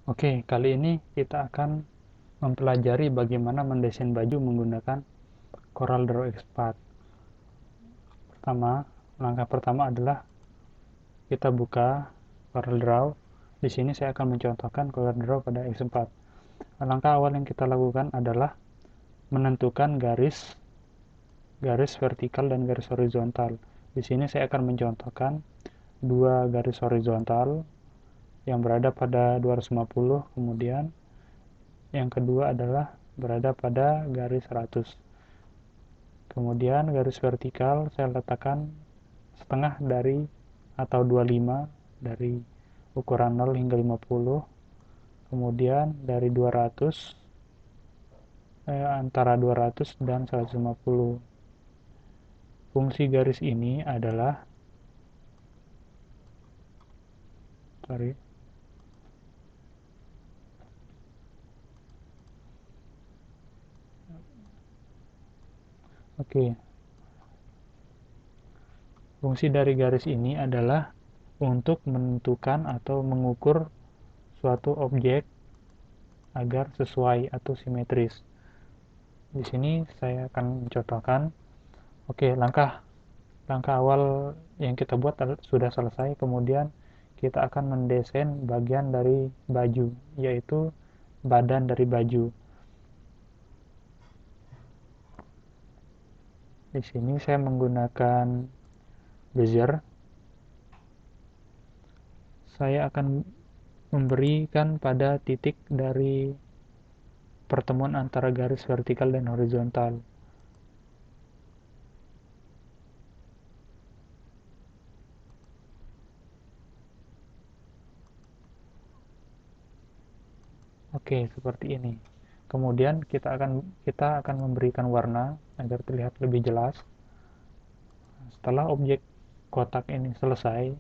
Oke, kali ini kita akan mempelajari bagaimana mendesain baju menggunakan CorelDRAW X4. Langkah pertama adalah kita buka CorelDRAW. Di sini saya akan mencontohkan CorelDRAW pada X4. Langkah awal yang kita lakukan adalah menentukan garis vertikal dan garis horizontal. Di sini saya akan mencontohkan dua garis horizontal yang berada pada 250, kemudian yang kedua adalah berada pada garis 100. Kemudian garis vertikal saya letakkan setengah dari atau 25 dari ukuran 0 hingga 50. Kemudian dari 200 antara 200 dan 150. Fungsi garis ini adalah Oke. Fungsi dari garis ini adalah untuk menentukan atau mengukur suatu objek agar sesuai atau simetris. Di sini saya akan mencontohkan. Oke, langkah awal yang kita buat sudah selesai. Kemudian kita akan mendesain bagian dari baju, yaitu badan dari baju. Di sini saya menggunakan bezier. Saya akan memberikan pada titik dari pertemuan antara garis vertikal dan horizontal. Oke, seperti ini. Kemudian kita akan memberikan warna agar terlihat lebih jelas. Setelah objek kotak ini selesai,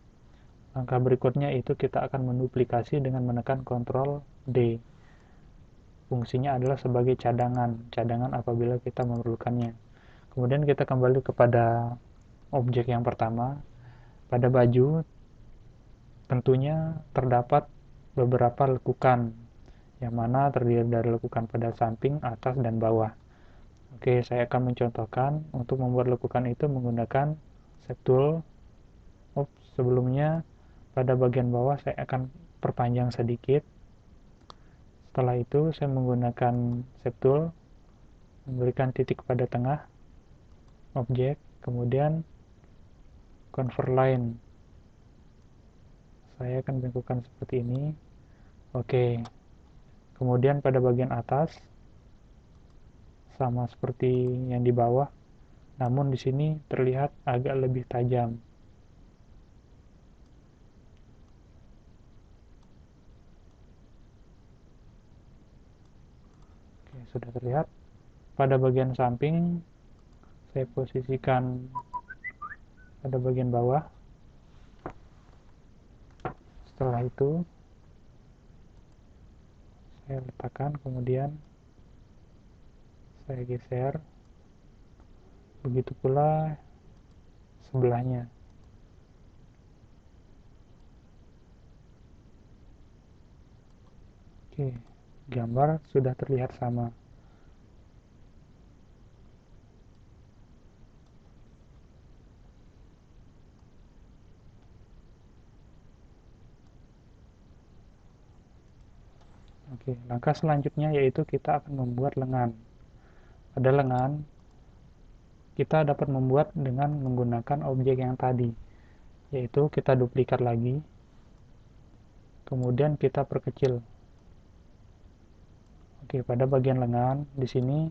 langkah berikutnya itu kita akan menduplikasi dengan menekan Ctrl D. Fungsinya adalah sebagai cadangan apabila kita memerlukannya. Kemudian kita kembali kepada objek yang pertama. Pada baju tentunya terdapat beberapa lekukan, yang mana terdiri dari lekukan pada samping, atas, dan bawah. Oke, saya akan mencontohkan untuk membuat lekukan itu menggunakan Shape Tool. Sebelumnya pada bagian bawah saya akan perpanjang sedikit. Setelah itu saya menggunakan Shape Tool, memberikan titik pada tengah objek, kemudian Convert Line. Saya akan lakukan seperti ini. Oke, kemudian pada bagian atas sama seperti yang di bawah, namun di sini terlihat agak lebih tajam. Oke, sudah terlihat. Pada bagian samping saya posisikan pada bagian bawah. Setelah itu saya letakkan, kemudian saya geser. Begitu pula sebelahnya. Oke, gambar sudah terlihat sama. Oke, langkah selanjutnya yaitu kita akan membuat lengan. Pada lengan kita dapat membuat dengan menggunakan objek yang tadi, yaitu kita duplikat lagi, kemudian kita perkecil. Oke, pada bagian lengan di sini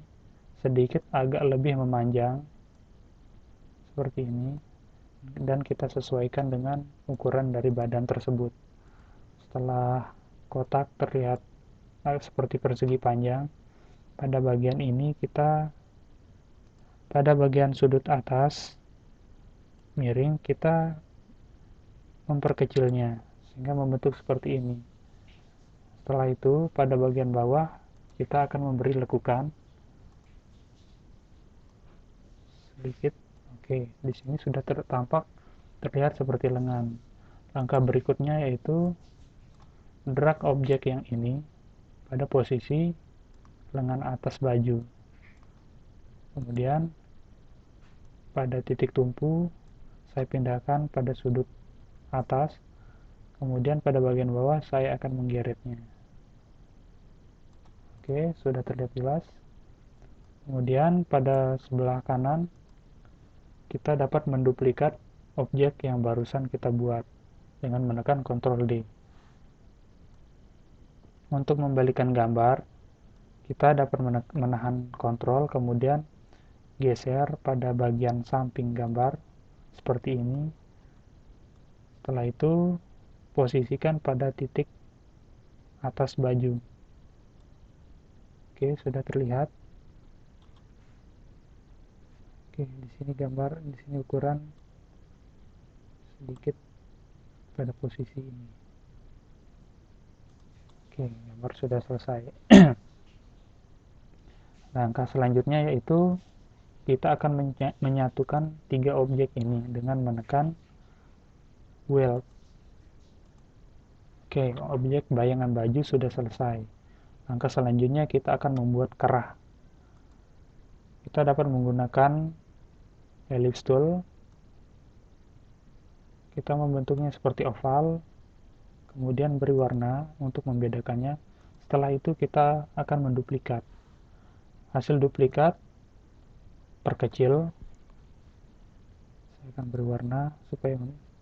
sedikit agak lebih memanjang seperti ini, dan kita sesuaikan dengan ukuran dari badan tersebut. Setelah kotak terlihat seperti persegi panjang, pada bagian ini pada bagian sudut atas miring kita memperkecilnya sehingga membentuk seperti ini. Setelah itu pada bagian bawah kita akan memberi lekukan sedikit. Oke, di sini sudah terlihat seperti lengan. Langkah berikutnya yaitu drag objek yang ini pada posisi lengan atas baju. Kemudian pada titik tumpu saya pindahkan pada sudut atas, kemudian pada bagian bawah saya akan menggeretnya. Oke, sudah terlihat jelas. Kemudian pada sebelah kanan kita dapat menduplikat objek yang barusan kita buat dengan menekan Ctrl D. Untuk membalikan gambar, kita dapat menahan Ctrl, kemudian geser pada bagian samping gambar seperti ini. Setelah itu posisikan pada titik atas baju. Oke, sudah terlihat. Oke, di sini gambar, di sini ukuran sedikit pada posisi ini. Oke, gambar sudah selesai. Langkah selanjutnya yaitu kita akan menyatukan 3 objek ini dengan menekan weld. Oke, objek bayangan baju sudah selesai. Langkah selanjutnya kita akan membuat kerah. Kita dapat menggunakan ellipse tool. Kita membentuknya seperti oval, kemudian beri warna untuk membedakannya. Setelah itu kita akan menduplikat. Hasil duplikat perkecil. Saya akan beri warna supaya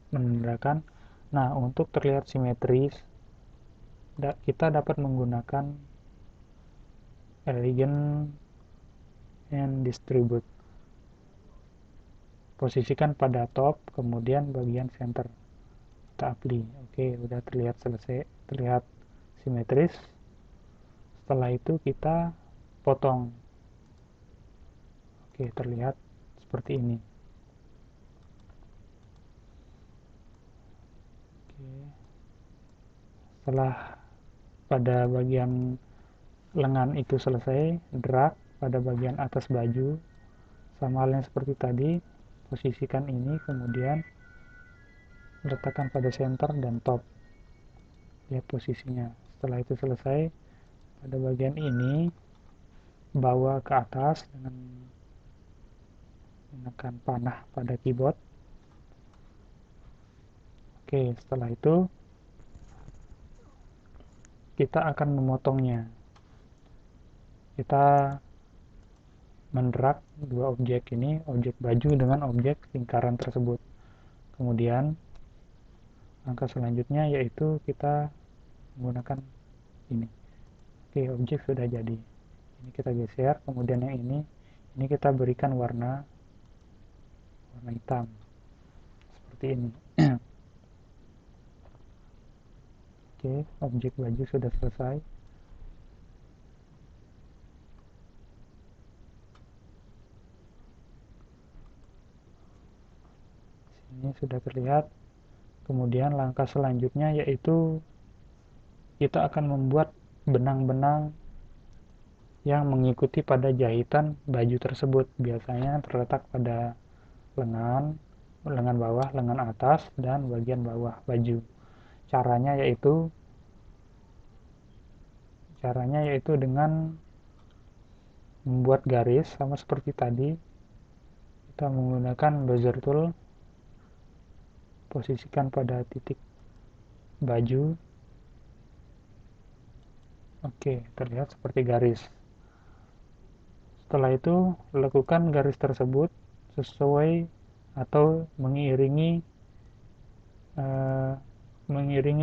menandakan. Nah, untuk terlihat simetris, kita dapat menggunakan elegant and distribute. Posisikan pada top, kemudian bagian center. Kita apply. Oke, udah terlihat selesai, terlihat simetris. Setelah itu kita potong. Oke, terlihat seperti ini. Oke. Setelah pada bagian lengan itu selesai, drag pada bagian atas baju, sama halnya seperti tadi, posisikan ini, kemudian letakkan pada center dan top. Lihat posisinya. Setelah itu selesai, pada bagian ini bawa ke atas dengan menekan panah pada keyboard. Oke, setelah itu kita akan memotongnya. Kita mendrag 2 objek ini, objek baju dengan objek lingkaran tersebut. Kemudian langkah selanjutnya yaitu kita menggunakan ini. Oke, objek sudah jadi. Ini kita geser, kemudian yang ini kita berikan warna hitam seperti ini. Oke, objek baju sudah selesai. Ini sudah terlihat. Kemudian langkah selanjutnya yaitu kita akan membuat benang-benang yang mengikuti pada jahitan baju tersebut. Biasanya terletak pada lengan bawah, lengan atas, dan bagian bawah baju. Caranya yaitu dengan membuat garis sama seperti tadi. Kita menggunakan bezier tool, posisikan pada titik baju. Oke, terlihat seperti garis. Setelah itu lakukan garis tersebut sesuai atau mengiringi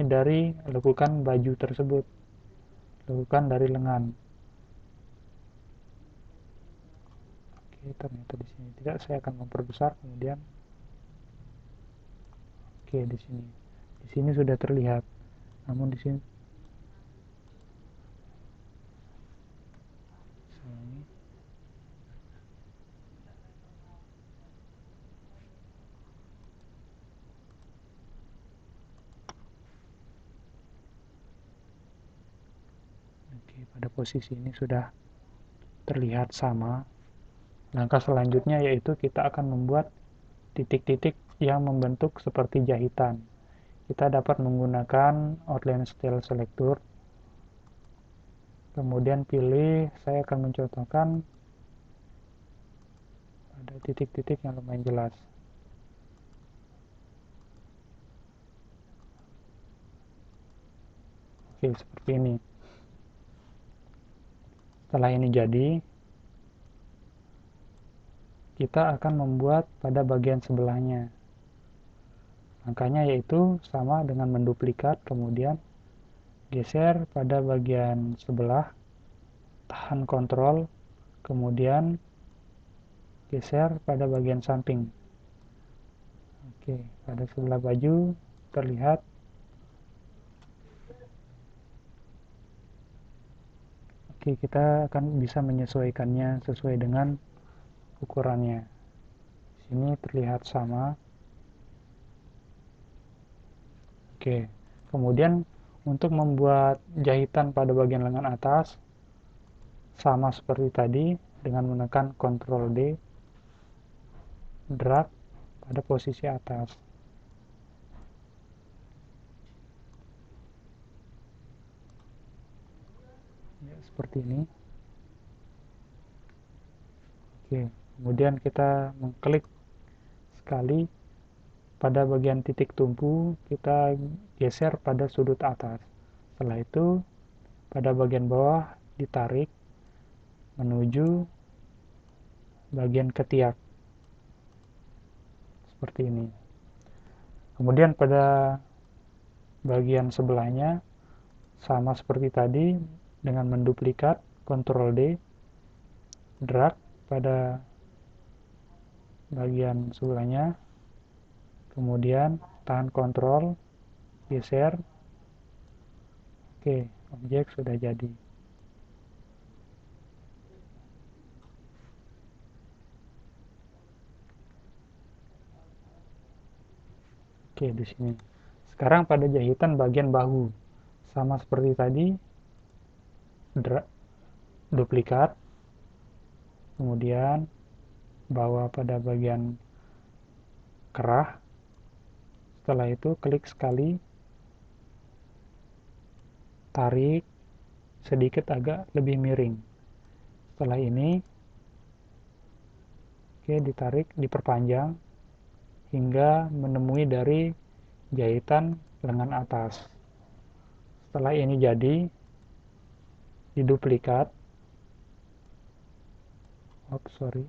dari lekukan baju tersebut, lekukan dari lengan. Oke, ternyata di sini tidak, saya akan memperbesar. Kemudian oke, di sini sudah terlihat, namun di sini pada posisi ini sudah terlihat sama. Langkah selanjutnya yaitu kita akan membuat titik-titik yang membentuk seperti jahitan. kita dapat menggunakan outline style selector. Kemudian pilih, saya akan mencontohkan ada titik-titik yang lumayan jelas. Oke, seperti ini. Setelah ini jadi, kita akan membuat pada bagian sebelahnya. Langkahnya yaitu sama dengan menduplikat, kemudian geser pada bagian sebelah, tahan kontrol, kemudian geser pada bagian samping. Oke, pada sebelah baju terlihat. Oke, kita akan bisa menyesuaikannya sesuai dengan ukurannya. Sini terlihat sama. Oke, kemudian untuk membuat jahitan pada bagian lengan atas, sama seperti tadi, dengan menekan Ctrl D, drag pada posisi atas. Ya, seperti ini. Oke, kemudian kita mengklik sekali pada bagian titik tumpu, kita geser pada sudut atas. Setelah itu, pada bagian bawah ditarik menuju bagian ketiak. Seperti ini. Kemudian pada bagian sebelahnya, sama seperti tadi, dengan menduplikat, Ctrl D, drag pada bagian sebelahnya, kemudian tahan kontrol, geser. Oke, objek sudah jadi. Oke, di sini. Sekarang pada jahitan bagian bahu, sama seperti tadi, duplikat, kemudian bawa pada bagian kerah. Setelah itu klik sekali, tarik sedikit agak lebih miring. Setelah ini, oke, ditarik, diperpanjang hingga menemui dari jahitan lengan atas. Setelah ini jadi, diduplikat. Sorry.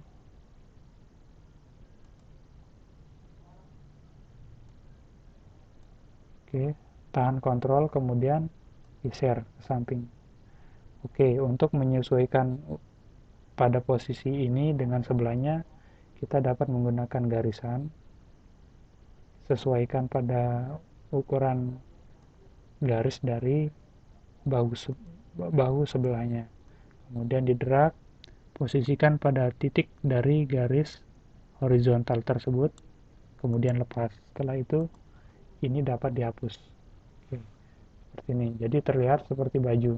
Oke, tahan kontrol, kemudian geser ke samping. Oke, untuk menyesuaikan pada posisi ini dengan sebelahnya, kita dapat menggunakan garisan. Sesuaikan pada ukuran garis dari bahu sebelahnya. Kemudian didrag, posisikan pada titik dari garis horizontal tersebut, kemudian lepas. Setelah itu, ini dapat dihapus. Oke, seperti ini. Jadi terlihat seperti baju.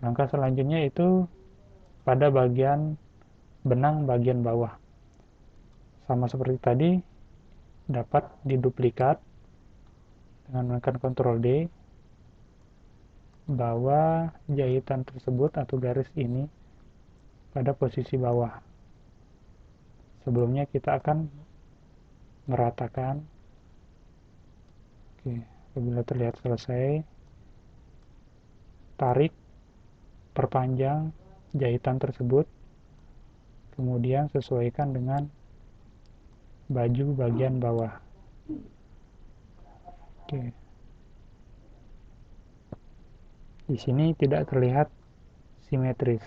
Langkah selanjutnya itu pada bagian benang bagian bawah. Sama seperti tadi, dapat diduplikat dengan menekan Ctrl D, bawa jahitan tersebut atau garis ini pada posisi bawah. Sebelumnya kita akan meratakan. Oke, apabila terlihat selesai, tarik, perpanjang jahitan tersebut, kemudian sesuaikan dengan baju bagian bawah. Oke. Di sini tidak terlihat simetris,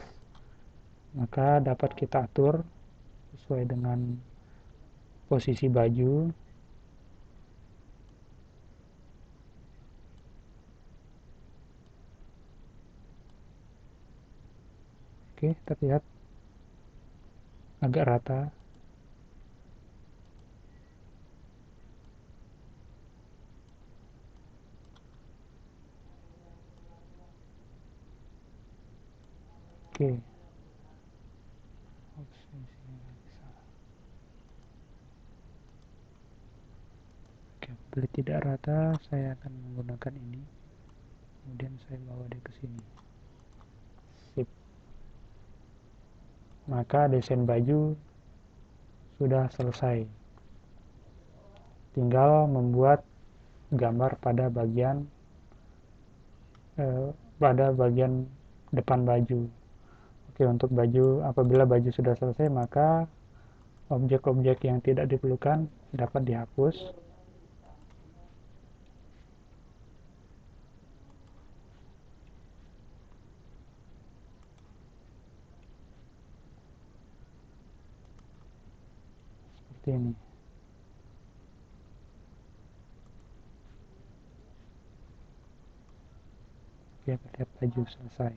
maka dapat kita atur sesuai dengan posisi baju. Oke, terlihat agak rata. Oke. Oke, boleh tidak tidak rata, saya akan menggunakan ini, kemudian saya bawa dia ke sini. Sip. Maka desain baju sudah selesai. Tinggal membuat gambar pada bagian depan baju. Oke, untuk baju, apabila baju sudah selesai, maka objek-objek yang tidak diperlukan dapat dihapus. Seperti ini. Oke, lihat baju selesai.